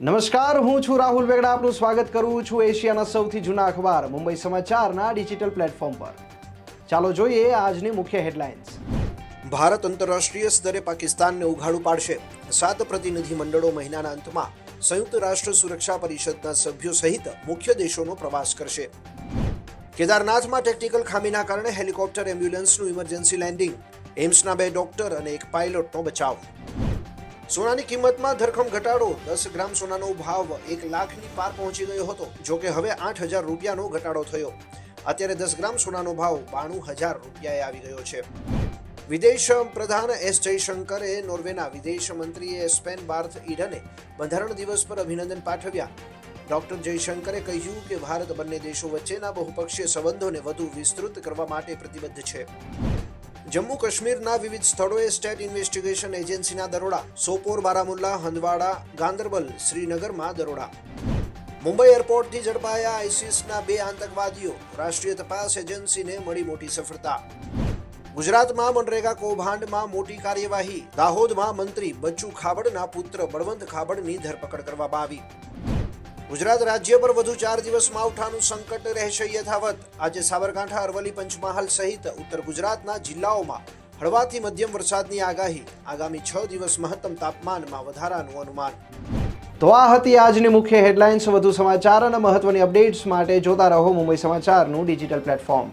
નમસ્કાર, હું છું રાહુલ વેગડા. આપનું સ્વાગત કરું છું એશિયાના સૌથી જૂના અખબાર મુંબઈ સમાચારના ડિજિટલ પ્લેટફોર્મ પર. ચાલો જોઈએ આજની મુખ્ય હેડલાઇન્સ. ભારત આંતરરાષ્ટ્રીય સ્તરે પાકિસ્તાનને ઉઘાડું પાડશે. 7 પ્રતિનિધિ મંડળો મહિનાના અંતમાં સંયુક્ત રાષ્ટ્ર સુરક્ષા પરિષદના સભ્યો સહિત મુખ્ય દેશોનો પ્રવાસ કરશે. કેદારનાથમાં ટેકનિકલ ખામીના કારણે હેલિકોપ્ટર એમ્બ્યુલન્સનું ઇમરજન્સી લેન્ડિંગ. એમ્સના 2 ડોક્ટર અને 1 પાયલોટનો બચાવ. સોનાની કિંમતમાં ધરખમ ઘટાડો. 10 ગ્રામ સોનાનો ભાવ 1 લાખની પાર પહોંચી ગયો હતો. જોકે હવે 8,000 રૂપિયાનો ઘટાડો થયો. અત્યારે 10 ગ્રામ સોનાનો ભાવ 92,000 રૂપિયાએ આવી ગયો છે. વિદેશ પ્રધાન એસ જયશંકરે નોર્વેના વિદેશ મંત્રી સ્પેન બાર્થ ઈડને બંધારણ દિવસ પર અભિનંદન પાઠવ્યા. ડોક્ટર જયશંકરે કહ્યું કે ભારત બંને દેશો વચ્ચેના બહુપક્ષીય સંબંધોને વધુ વિસ્તૃત કરવા માટે પ્રતિબદ્ધ છે. જમ્મુ કાશ્મીરના વિવિધ સ્થળોએ સ્ટેટ ઇન્વેસ્ટિગેશન એજન્સીના દરોડા. સોપોર, બારામુલ્લા, હંદવાડા, ગાંદરબલ, શ્રીનગરમાં દરોડા. મુંબઈ એરપોર્ટથી ઝડપાયા આઈસિસના 2 આતંકવાદીઓ. રાષ્ટ્રીય તપાસ એજન્સીને મળી મોટી સફળતા. ગુજરાતમાં મનરેગા કૌભાંડમાં મોટી કાર્યવાહી. દાહોદમાં મંત્રી બચ્ચુ ખાબડના પુત્ર બળવંત ખાબડની ધરપકડ કરવામાં આવી. ગુજરાત રાજ્ય પર વધુ 4 દિવસ માવઠાનું સંકટ રહેશે યથાવત. આજે સાબરકાંઠા, અરવલ્લી, પંચમહાલ સહિત ઉત્તર ગુજરાતના જિલ્લાઓમાં હળવાથી મધ્યમ વરસાદની આગાહી. આગામી 6 દિવસ મહત્તમ તાપમાનમાં વધારાનું અનુમાન. તો આ હતી આજની મુખ્ય હેડલાઇન્સ. વધુ સમાચાર અને મહત્વની અપડેટ્સ માટે જોતા રહો મુંબઈ સમાચારનું ડિજિટલ પ્લેટફોર્મ.